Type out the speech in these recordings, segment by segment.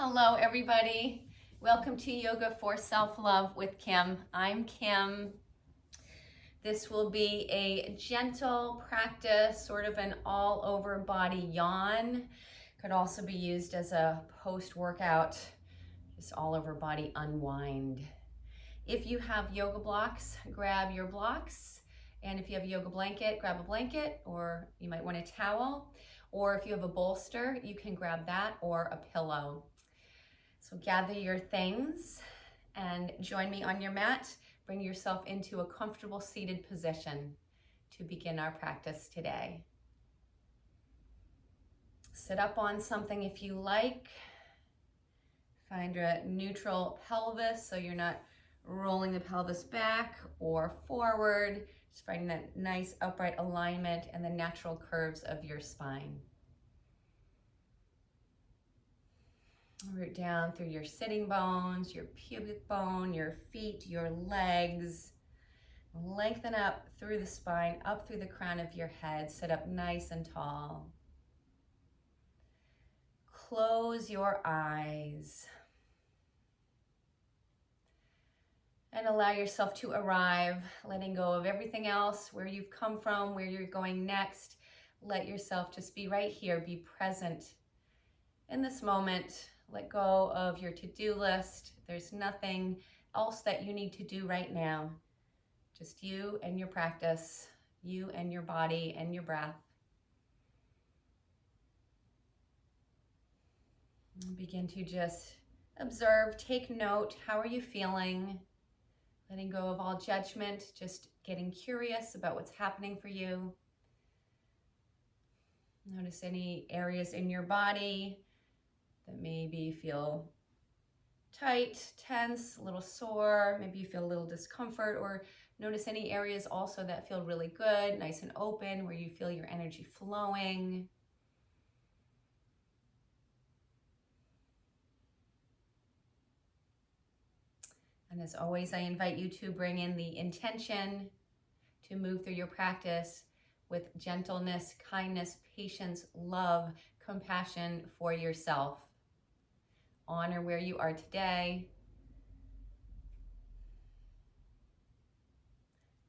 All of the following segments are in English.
Hello, everybody. Welcome to Yoga for Self-Love with Kim. I'm Kim. This will be a gentle practice, sort of an all-over body yawn. Could also be used as a post-workout, just all-over body unwind. If you have yoga blocks, grab your blocks. And if you have a yoga blanket, grab a blanket, or you might want a towel. Or if you have a bolster, you can grab that or a pillow. So gather your things and join me on your mat. Bring yourself into a comfortable seated position to begin our practice today. Sit up on something if you like. Find a neutral pelvis so you're not rolling the pelvis back or forward. Just finding that nice upright alignment and the natural curves of your spine. Root down through your sitting bones, your pubic bone, your feet, your legs. Lengthen up through the spine, up through the crown of your head. Sit up nice and tall. Close your eyes. And allow yourself to arrive, letting go of everything else, where you've come from, where you're going next. Let yourself just be right here, be present in this moment. Let go of your to-do list. There's nothing else that you need to do right now. Just you and your practice, you and your body and your breath. And begin to just observe, take note. How are you feeling? Letting go of all judgment, just getting curious about what's happening for you. Notice any areas in your body that maybe feel tight, tense, a little sore, maybe you feel a little discomfort, or notice any areas also that feel really good, nice and open, where you feel your energy flowing. And as always, I invite you to bring in the intention to move through your practice with gentleness, kindness, patience, love, compassion for yourself. Honor where you are today.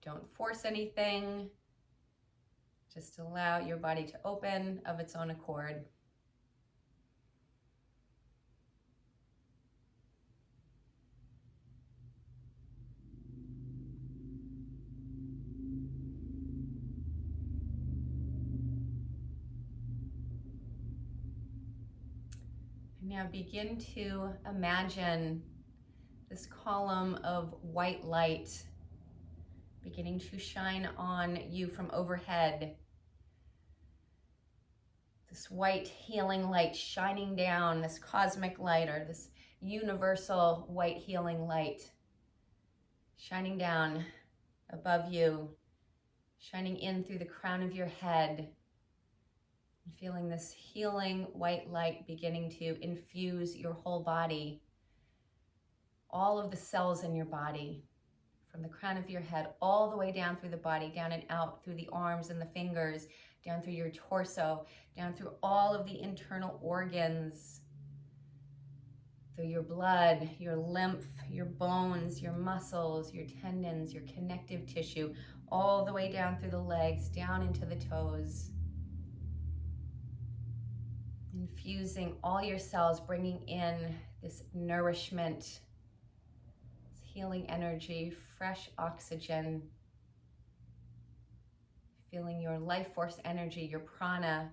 Don't force anything. Just allow your body to open of its own accord. Now begin to imagine this column of white light beginning to shine on you from overhead. This white healing light shining down, this cosmic light or this universal white healing light shining down above you, shining in through the crown of your head. Feeling this healing white light beginning to infuse your whole body, all of the cells in your body, from the crown of your head all the way down through the body, down and out through the arms and the fingers, down through your torso, down through all of the internal organs, through your blood, your lymph, your bones, your muscles, your tendons, your connective tissue, all the way down through the legs, down into the toes. Infusing all your cells, bringing in this nourishment, this healing energy, fresh oxygen. Feeling your life force energy, your prana,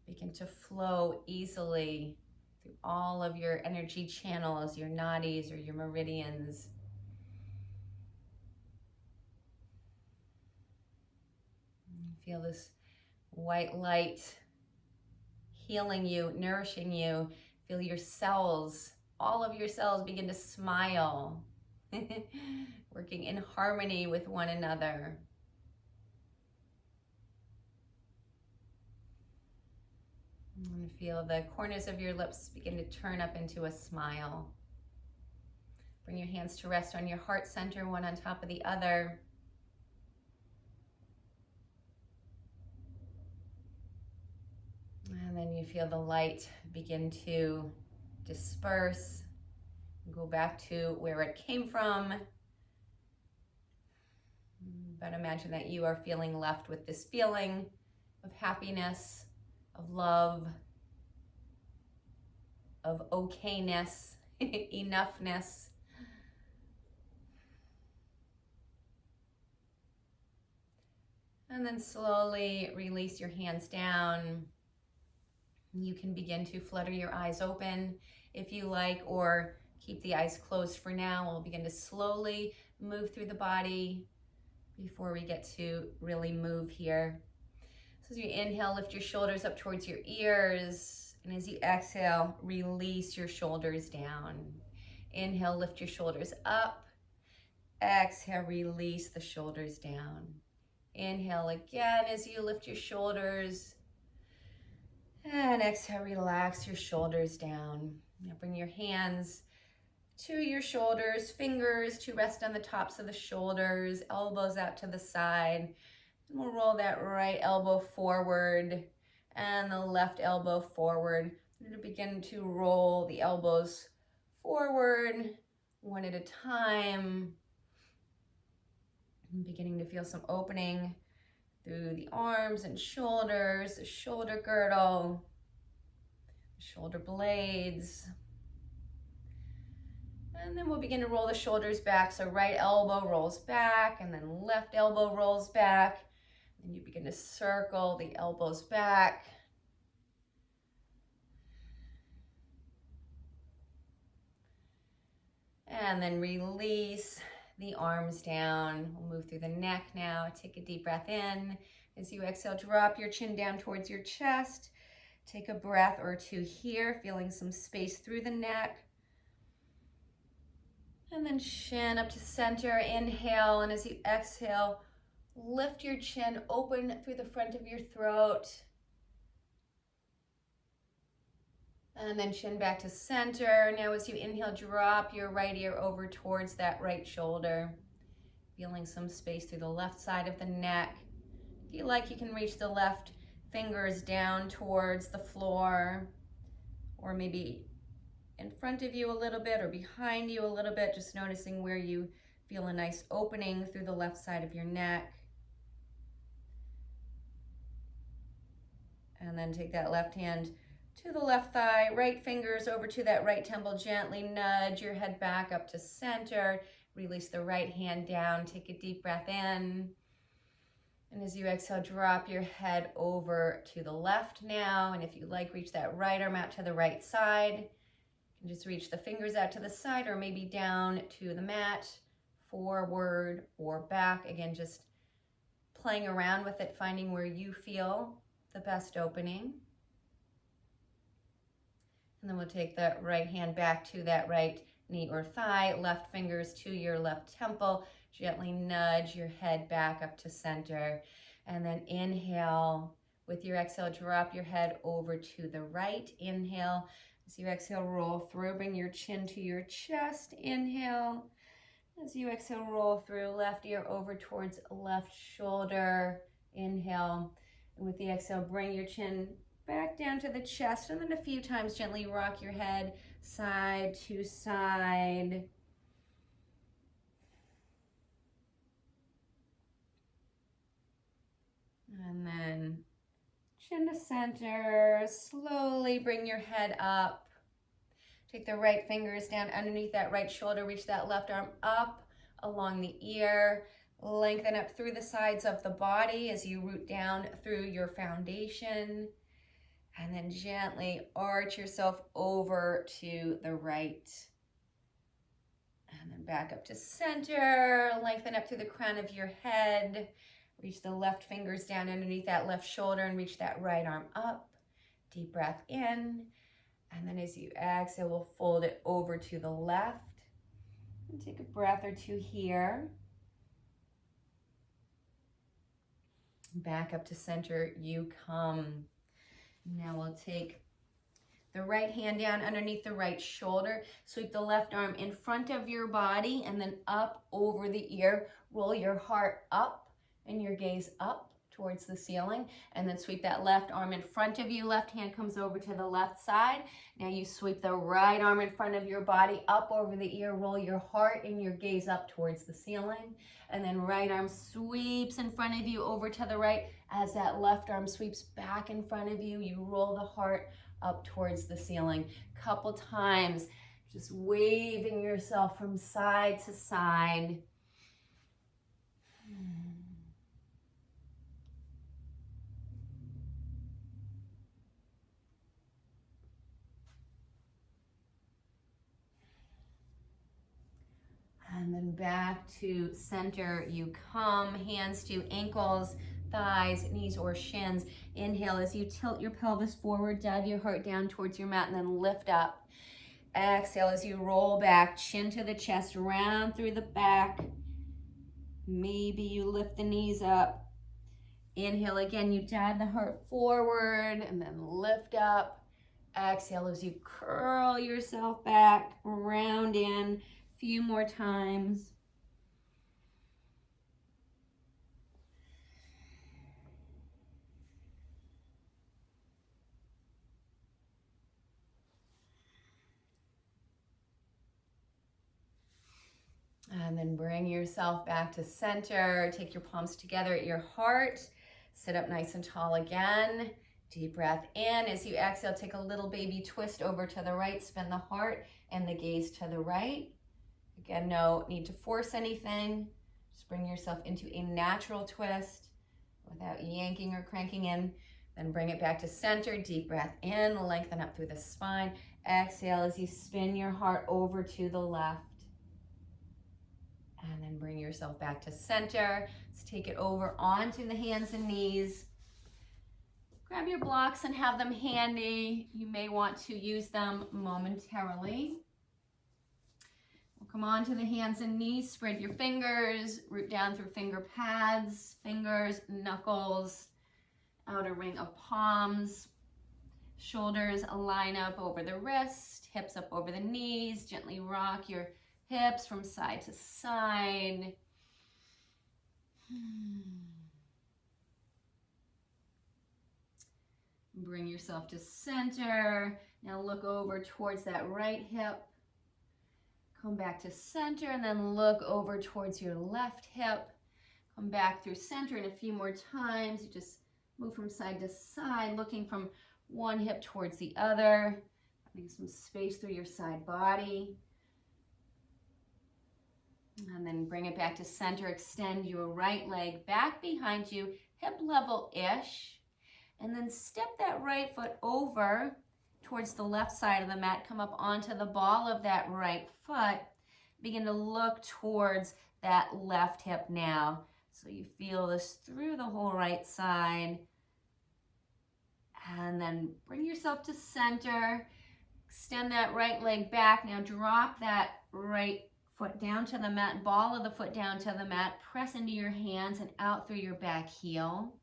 begin to flow easily through all of your energy channels, your nadis or your meridians. Feel this white light healing you, nourishing you. Feel your cells, all of your cells begin to smile, working in harmony with one another. And feel the corners of your lips begin to turn up into a smile. Bring your hands to rest on your heart center, one on top of the other. And then you feel the light begin to disperse, go back to where it came from. But imagine that you are feeling left with this feeling of happiness, of love, of okayness, enoughness. And then slowly release your hands down. You can begin to flutter your eyes open if you like, or keep the eyes closed for now. We'll begin to slowly move through the body before we get to really move here. So as you inhale, lift your shoulders up towards your ears. And as you exhale, release your shoulders down. Inhale, lift your shoulders up. Exhale, release the shoulders down. Inhale again as you lift your shoulders. And exhale, relax your shoulders down. Now bring your hands to your shoulders, fingers to rest on the tops of the shoulders, elbows out to the side. And we'll roll that right elbow forward and the left elbow forward. We're going to begin to roll the elbows forward one at a time. I'm beginning to feel some opening through the arms and shoulders, the shoulder girdle, the shoulder blades. And then we'll begin to roll the shoulders back. So right elbow rolls back and then left elbow rolls back. And you begin to circle the elbows back. And then release the arms down. We'll move through the neck now. Take a deep breath in. As you exhale, drop your chin down towards your chest. Take a breath or two here, feeling some space through the neck. And then chin up to center. Inhale, and as you exhale, lift your chin open through the front of your throat. And then chin back to center. Now as you inhale, drop your right ear over towards that right shoulder. Feeling some space through the left side of the neck. If you like, you can reach the left fingers down towards the floor, or maybe in front of you a little bit or behind you a little bit, just noticing where you feel a nice opening through the left side of your neck. And then take that left hand to the left thigh, right fingers over to that right temple. Gently nudge your head back up to center. Release the right hand down. Take a deep breath in. And as you exhale, drop your head over to the left now. And if you like, reach that right arm out to the right side. You can just reach the fingers out to the side or maybe down to the mat, forward or back. Again, just playing around with it, finding where you feel the best opening. And then we'll take the right hand back to that right knee or thigh, left fingers to your left temple. Gently nudge your head back up to center. And then inhale. With your exhale, drop your head over to the right. Inhale. As you exhale, roll through. Bring your chin to your chest. Inhale. As you exhale, roll through. Left ear over towards left shoulder. Inhale. And with the exhale, bring your chin back down to the chest, and then a few times gently rock your head side to side. And then chin to center. Slowly bring your head up. Take the right fingers down underneath that right shoulder. Reach that left arm up along the ear. Lengthen up through the sides of the body as you root down through your foundation. And then gently arch yourself over to the right. And then back up to center. Lengthen up through the crown of your head. Reach the left fingers down underneath that left shoulder and reach that right arm up. Deep breath in. And then as you exhale, we'll fold it over to the left. And take a breath or two here. Back up to center you come. Now we'll take the right hand down underneath the right shoulder. Sweep the left arm in front of your body and then up over the ear. Roll your heart up and your gaze up towards the ceiling, and then sweep that left arm in front of you. Left hand comes over to the left side. Now you sweep the right arm in front of your body up over the ear, roll your heart and your gaze up towards the ceiling, and then right arm sweeps in front of you over to the right. As that left arm sweeps back in front of you, you roll the heart up towards the ceiling. Couple times, just waving yourself from side to side. And then back to center you come, hands to ankles, thighs, knees, or shins. Inhale as you tilt your pelvis forward, dive your heart down towards your mat, and then lift up. Exhale as you roll back, chin to the chest, round through the back. Maybe you lift the knees up. Inhale again, you dive the heart forward, and then lift up. Exhale as you curl yourself back, round in. Few more times. And then bring yourself back to center. Take your palms together at your heart. Sit up nice and tall again. Deep breath in. As you exhale, take a little baby twist over to the right. Spin the heart and the gaze to the right. Again, no need to force anything. Just bring yourself into a natural twist without yanking or cranking in. Then bring it back to center. Deep breath in, lengthen up through the spine. Exhale as you spin your heart over to the left. And then bring yourself back to center. Let's take it over onto the hands and knees. Grab your blocks and have them handy. You may want to use them momentarily. Come on to the hands and knees, spread your fingers, root down through finger pads, fingers, knuckles, outer ring of palms, shoulders line up over the wrist, hips up over the knees, gently rock your hips from side to side. Bring yourself to center. Now look over towards that right hip. Come back to center and then look over towards your left hip. Come back through center, and a few more times. You just move from side to side, looking from one hip towards the other. Finding some space through your side body. And then bring it back to center. Extend your right leg back behind you, hip level-ish. And then step that right foot over towards the left side of the mat. Come up onto the ball of that right foot. Begin to look towards that left hip now. So you feel this through the whole right side. And then bring yourself to center. Extend that right leg back. Now drop that right foot down to the mat, ball of the foot down to the mat. Press into your hands and out through your back heel.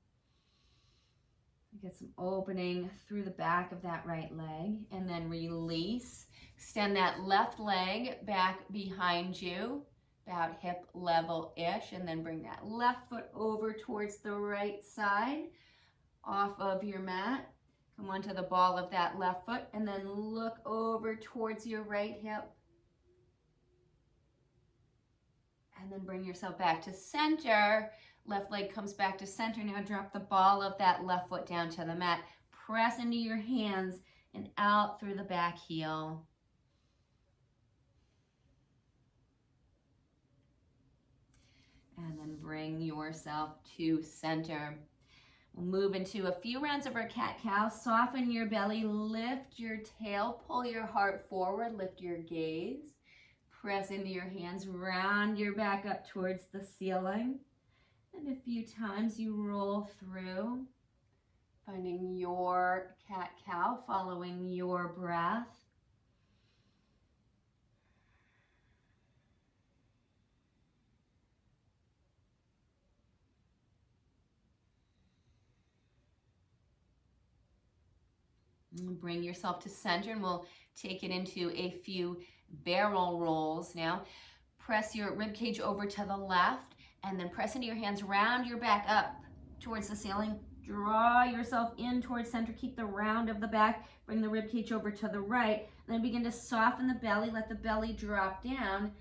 Get some opening through the back of that right leg, and then release. Extend that left leg back behind you, about hip level-ish, and then bring that left foot over towards the right side off of your mat. Come onto the ball of that left foot, and then look over towards your right hip. And then bring yourself back to center. Left leg comes back to center. Now drop the ball of that left foot down to the mat. Press into your hands and out through the back heel. And then bring yourself to center. We'll move into a few rounds of our cat-cow. Soften your belly, lift your tail, pull your heart forward, lift your gaze. Press into your hands, round your back up towards the ceiling. And a few times you roll through, finding your cat-cow, following your breath. And bring yourself to center, and we'll take it into a few barrel rolls now. Press your rib cage over to the left. And then press into your hands, round your back up towards the ceiling. Draw yourself in towards center. Keep the round of the back. Bring the rib cage over to the right. Then begin to soften the belly. Let the belly drop down.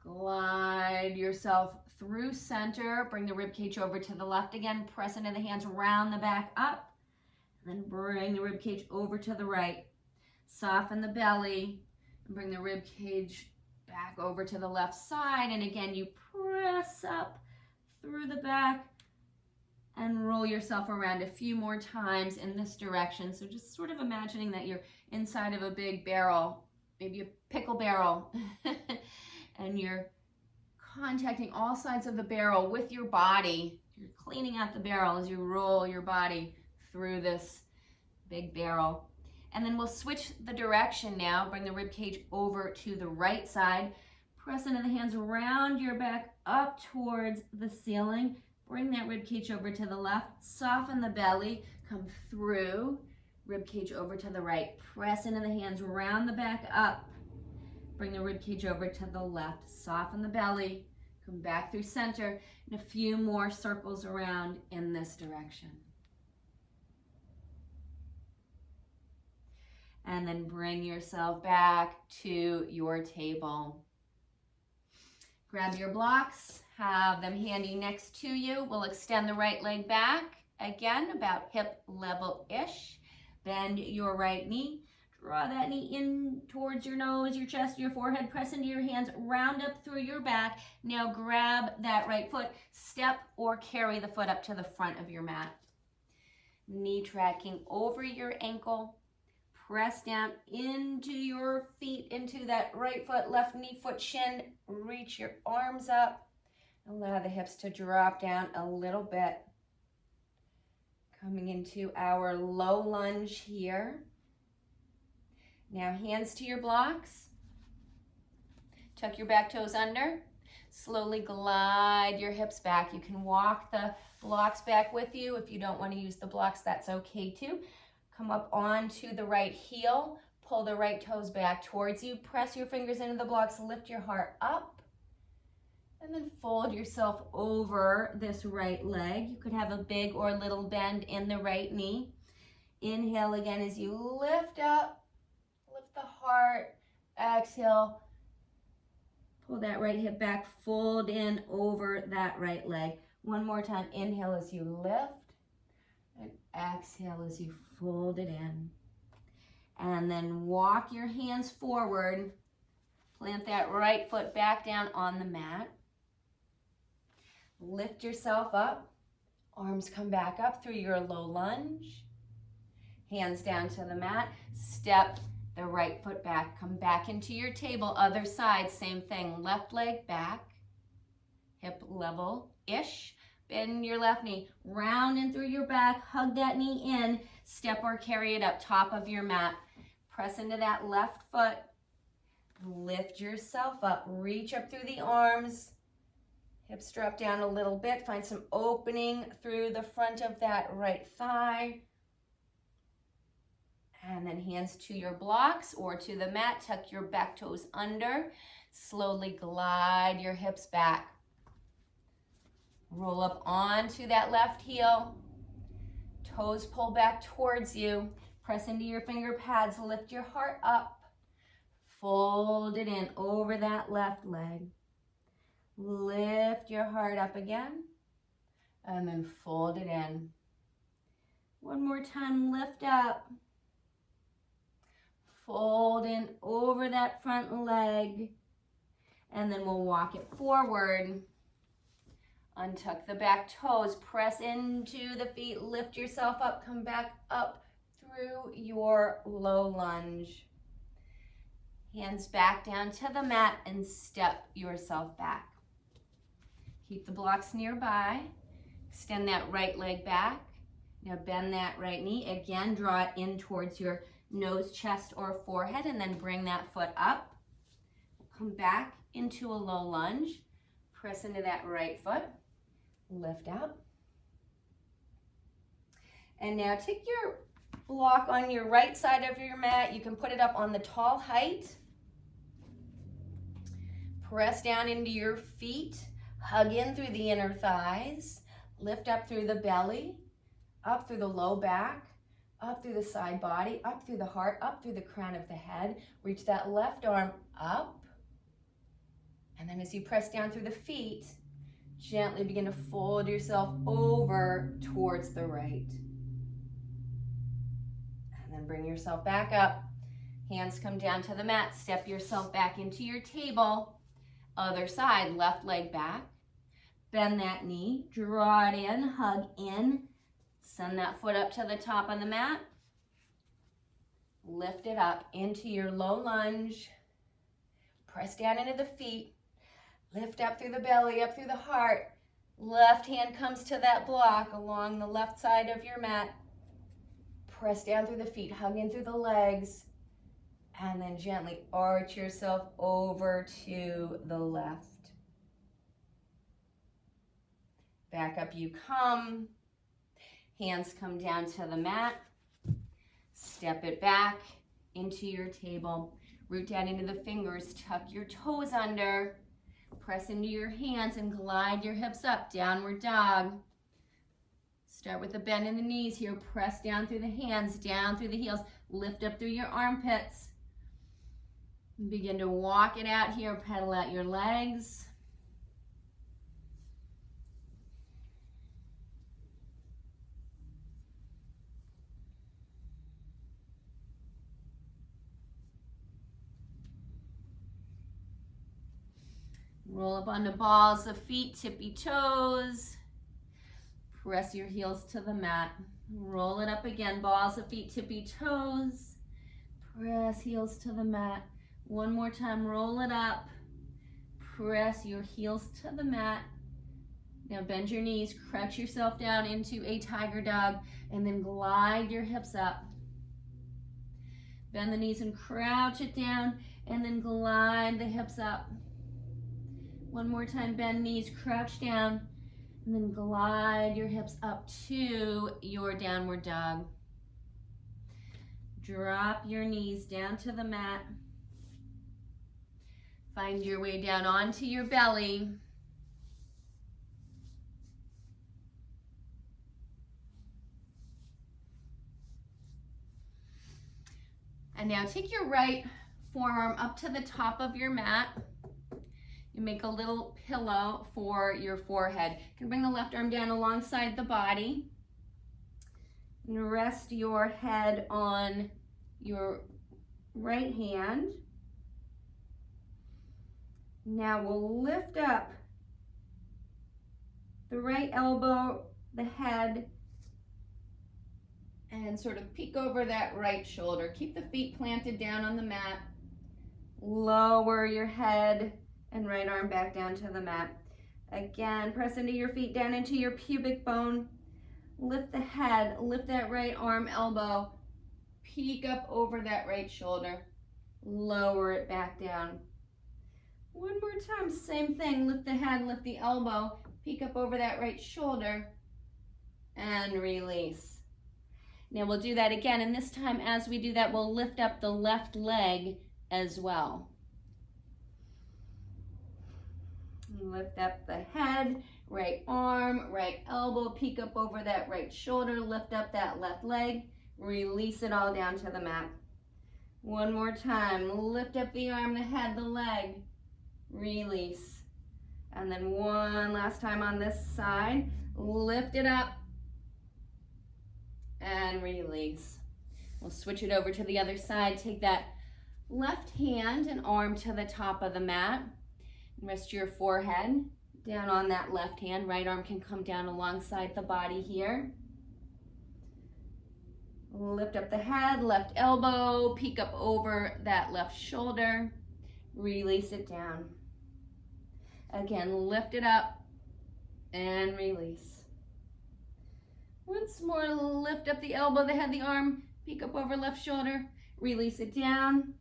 Glide yourself through center. Bring the rib cage over to the left again. Press into the hands, round the back up. Then bring the rib cage over to the right. Soften the belly. And bring the rib cage back over to the left side. And again, you press up through the back and roll yourself around a few more times in this direction. So just sort of imagining that you're inside of a big barrel, maybe a pickle barrel, and you're contacting all sides of the barrel with your body. You're cleaning out the barrel as you roll your body through this big barrel. And then we'll switch the direction now. Bring the rib cage over to the right side. Press into the hands around your back up towards the ceiling. Bring that rib cage over to the left. Soften the belly. Come through. Rib cage over to the right. Press into the hands around the back up. Bring the rib cage over to the left. Soften the belly. Come back through center. And a few more circles around in this direction. And then bring yourself back to your table. Grab your blocks, have them handy next to you. We'll extend the right leg back, again, about hip level-ish. Bend your right knee. Draw that knee in towards your nose, your chest, your forehead. Press into your hands, round up through your back. Now grab that right foot, step or carry the foot up to the front of your mat. Knee tracking over your ankle. Press down into your feet, into that right foot, left knee, foot, shin. Reach your arms up. Allow the hips to drop down a little bit. Coming into our low lunge here. Now hands to your blocks. Tuck your back toes under. Slowly glide your hips back. You can walk the blocks back with you. If you don't want to use the blocks, that's okay too. Come up onto the right heel, pull the right toes back towards you, press your fingers into the blocks, lift your heart up, and then fold yourself over this right leg. You could have a big or little bend in the right knee. Inhale again as you lift up, lift the heart, exhale, pull that right hip back, fold in over that right leg. One more time, inhale as you lift, and exhale as you fold it in. And then walk your hands forward. Plant that right foot back down on the mat. Lift yourself up. Arms come back up through your low lunge. Hands down to the mat. Step the right foot back. Come back into your table. Other side, same thing. Left leg back. Hip level-ish. Bend your left knee, round in through your back, hug that knee in, step or carry it up top of your mat. Press into that left foot, lift yourself up, reach up through the arms, hips drop down a little bit, find some opening through the front of that right thigh. And then hands to your blocks or to the mat, tuck your back toes under, slowly glide your hips back. Roll up onto that left heel. Toes pull back towards you. Press into your finger pads. Lift your heart up. Fold it in over that left leg. Lift your heart up again. And then fold it in. One more time, lift up. Fold in over that front leg. And then we'll walk it forward. Untuck the back toes, press into the feet, lift yourself up, come back up through your low lunge. Hands back down to the mat and step yourself back. Keep the blocks nearby. Extend that right leg back. Now bend that right knee. Again, draw it in towards your nose, chest, or forehead, and then bring that foot up. Come back into a low lunge. Press into that right foot. Lift up. And now take your block on your right side of your mat. You can put it up on the tall height. Press down into your feet. Hug in through the inner thighs. Lift up through the belly, up through the low back, up through the side body, up through the heart, up through the crown of the head. Reach that left arm up. And then as you press down through the feet, gently begin to fold yourself over towards the right. And then bring yourself back up. Hands come down to the mat. Step yourself back into your table. Other side, left leg back. Bend that knee, draw it in, hug in. Send that foot up to the top of the mat. Lift it up into your low lunge. Press down into the feet. Lift up through the belly, up through the heart. Left hand comes to that block along the left side of your mat. Press down through the feet, hug in through the legs. And then gently arch yourself over to the left. Back up you come. Hands come down to the mat. Step it back into your table. Root down into the fingers. Tuck your toes under. Press into your hands and glide your hips up. Downward dog. Start with a bend in the knees here. Press down through the hands, down through the heels. Lift up through your armpits. Begin to walk it out here. Pedal out your legs. Roll up onto balls of feet, tippy toes. Press your heels to the mat. Roll it up again, balls of feet, tippy toes. Press heels to the mat. One more time, roll it up. Press your heels to the mat. Now bend your knees, crouch yourself down into a tiger dog, and then glide your hips up. Bend the knees and crouch it down, and then glide the hips up. One more time, bend knees, crouch down, and then glide your hips up to your downward dog. Drop your knees down to the mat. Find your way down onto your belly. And now take your right forearm up to the top of your mat. You make a little pillow for your forehead. You can bring the left arm down alongside the body. And rest your head on your right hand. Now we'll lift up the right elbow, the head, and sort of peek over that right shoulder. Keep the feet planted down on the mat. Lower your head and right arm back down to the mat. Again, press into your feet, down into your pubic bone. Lift the head, lift that right arm, elbow. Peek up over that right shoulder. Lower it back down. One more time, same thing. Lift the head, lift the elbow. Peek up over that right shoulder. And release. Now we'll do that again, and this time as we do that, we'll lift up the left leg as well. Lift up the head, right arm, right elbow, peek up over that right shoulder, lift up that left leg, release it all down to the mat. One more time, lift up the arm, the head, the leg, release. And then one last time on this side, lift it up and release. We'll switch it over to the other side. Take that left hand and arm to the top of the mat. Rest your forehead down on that left hand. Right arm can come down alongside the body here. Lift up the head, left elbow, peek up over that left shoulder. Release it down. Again, lift it up and release. Once more, lift up the elbow, the head, the arm, peek up over left shoulder. Release it down.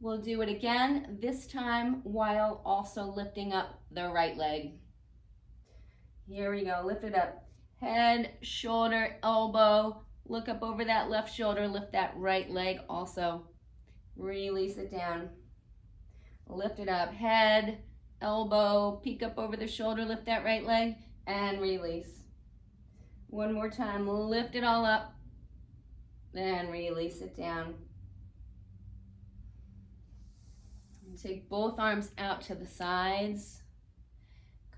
We'll do it again, this time while also lifting up the right leg. Here we go, lift it up. Head, shoulder, elbow, look up over that left shoulder, lift that right leg also. Release it down. Lift it up, head, elbow, peek up over the shoulder, lift that right leg, and release. One more time, lift it all up, then release it down. And take both arms out to the sides.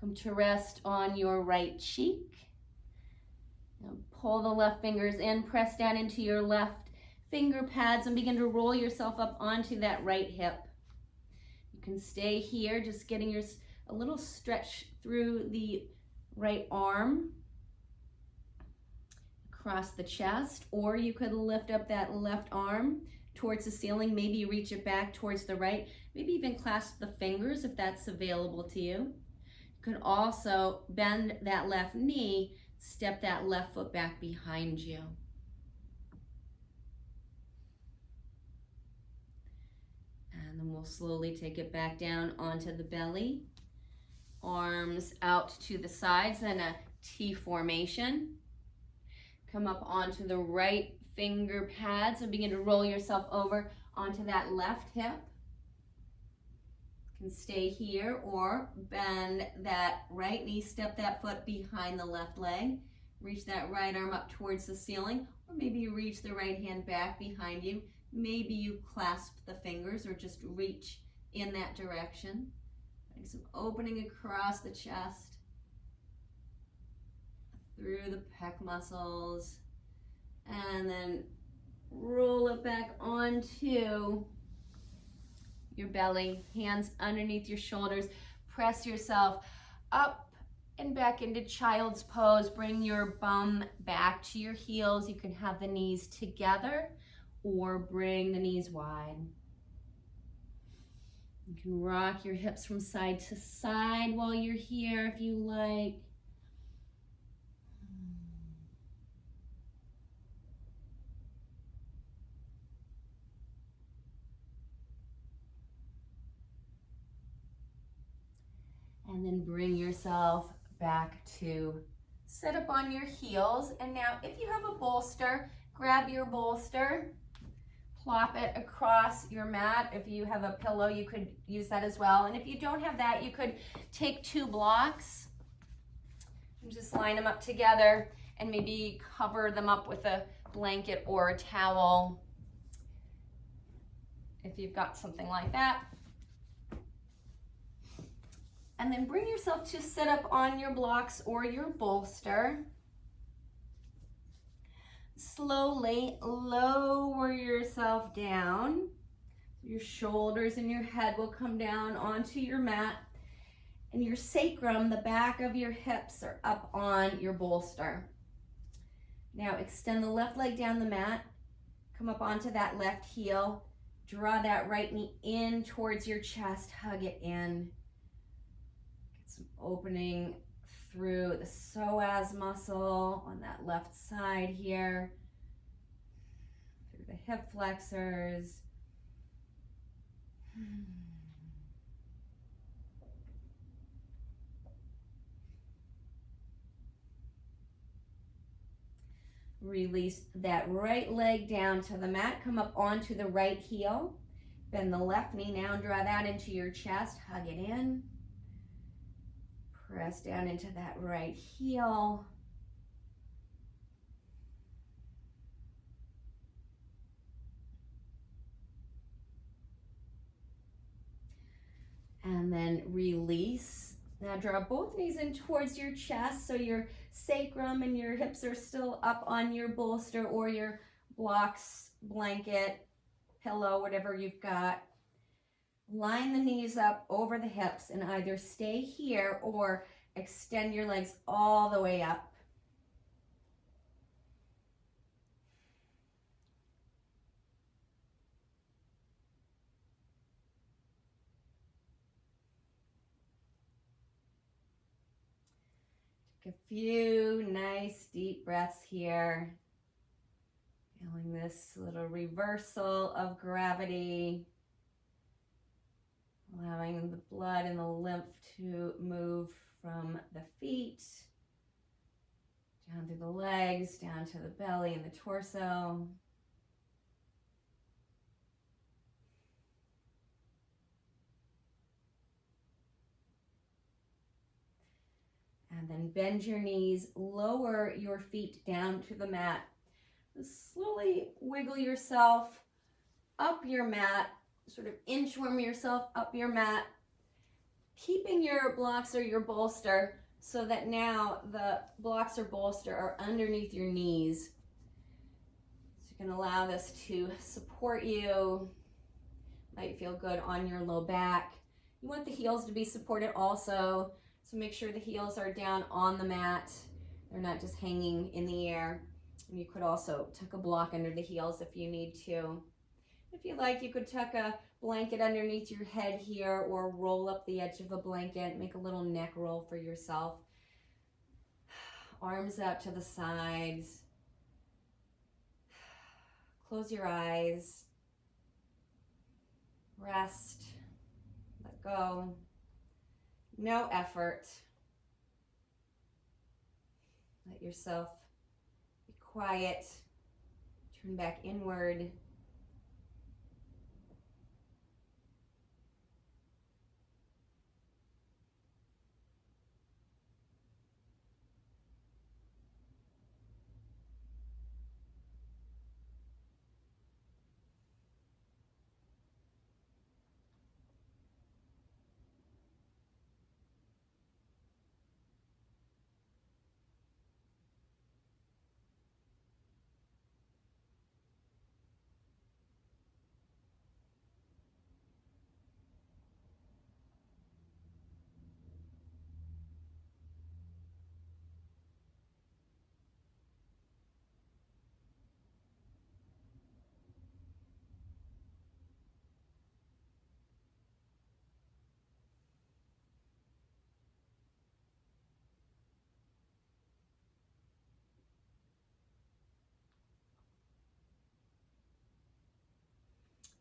Come to rest on your right cheek. Now pull the left fingers in, press down into your left finger pads and begin to roll yourself up onto that right hip. You can stay here, just getting a little stretch through the right arm, across the chest, or you could lift up that left arm towards the ceiling. Maybe you reach it back towards the right. Maybe even clasp the fingers if that's available to you. You could also bend that left knee, step that left foot back behind you. And then we'll slowly take it back down onto the belly. Arms out to the sides in a T formation. Come up onto the right finger pads and begin to roll yourself over onto that left hip. You can stay here or bend that right knee, step that foot behind the left leg. Reach that right arm up towards the ceiling, or maybe you reach the right hand back behind you. Maybe you clasp the fingers or just reach in that direction. Some opening across the chest, through the pec muscles, and then roll it back onto your belly, hands underneath your shoulders. Press yourself up and back into child's pose. Bring your bum back to your heels. You can have the knees together or bring the knees wide. You can rock your hips from side to side while you're here if you like. And then bring yourself back to sit up on your heels. And now if you have a bolster, grab your bolster. Plop it across your mat. If you have a pillow, you could use that as well. And if you don't have that, you could take 2 blocks and just line them up together and maybe cover them up with a blanket or a towel if you've got something like that. And then bring yourself to sit up on your blocks or your bolster. Slowly lower yourself down. Your shoulders and your head will come down onto your mat, and your sacrum, the back of your hips, are up on your bolster. Now extend the left leg down the mat, come up onto that left heel, draw that right knee in towards your chest, hug it in. Get some opening through the psoas muscle on that left side here, through the hip flexors. Release that right leg down to the mat, come up onto the right heel, bend the left knee now and draw that into your chest, hug it in. Press down into that right heel. And then release. Now draw both knees in towards your chest so your sacrum and your hips are still up on your bolster or your blocks, blanket, pillow, whatever you've got. Line the knees up over the hips and either stay here or extend your legs all the way up. Take a few nice deep breaths here. Feeling this little reversal of gravity. Allowing the blood and the lymph to move from the feet, down through the legs, down to the belly and the torso. And then bend your knees, lower your feet down to the mat. Slowly wiggle yourself up your mat, sort of inchworm yourself up your mat, keeping your blocks or your bolster so that now the blocks or bolster are underneath your knees. So you can allow this to support you. Might feel good on your low back. You want the heels to be supported also, so make sure the heels are down on the mat. They're not just hanging in the air. And you could also tuck a block under the heels if you need to. If you like, you could tuck a blanket underneath your head here or roll up the edge of a blanket, make a little neck roll for yourself. Arms out to the sides. Close your eyes. Rest. Let go. No effort. Let yourself be quiet. Turn back inward.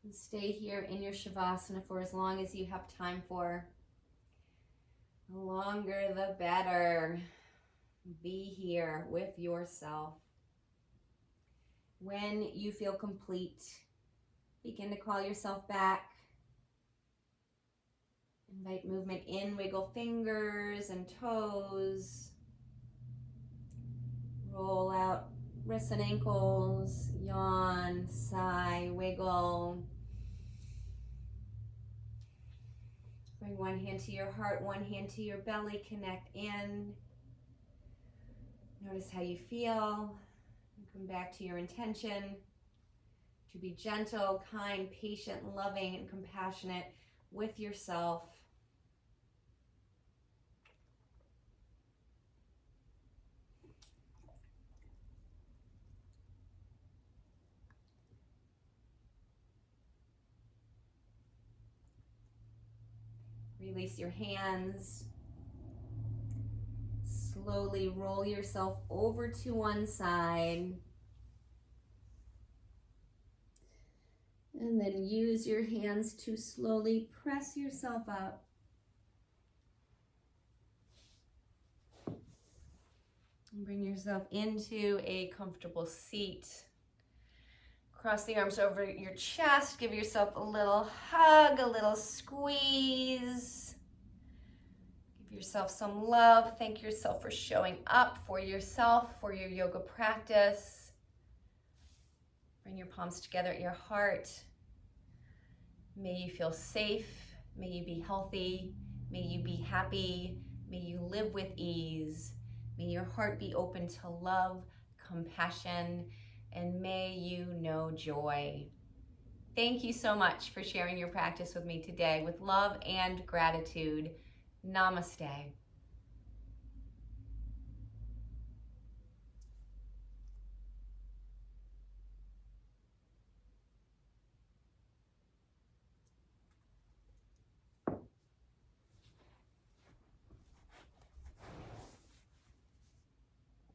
And stay here in your Shavasana for as long as you have time for. The longer the better. Be here with yourself. When you feel complete, begin to call yourself back. Invite movement in, wiggle fingers and toes. Roll out wrists and ankles, yawn, sigh, wiggle. Bring one hand to your heart, one hand to your belly, connect in. Notice how you feel. Come back to your intention to be gentle, kind, patient, loving, and compassionate with yourself. Release your hands. Slowly roll yourself over to one side. And then use your hands to slowly press yourself up. And bring yourself into a comfortable seat. Cross the arms over your chest. Give yourself a little hug, a little squeeze. Give yourself some love. Thank yourself for showing up for yourself, for your yoga practice. Bring your palms together at your heart. May you feel safe. May you be healthy. May you be happy. May you live with ease. May your heart be open to love, compassion, and may you know joy. Thank you so much for sharing your practice with me today with love and gratitude. Namaste.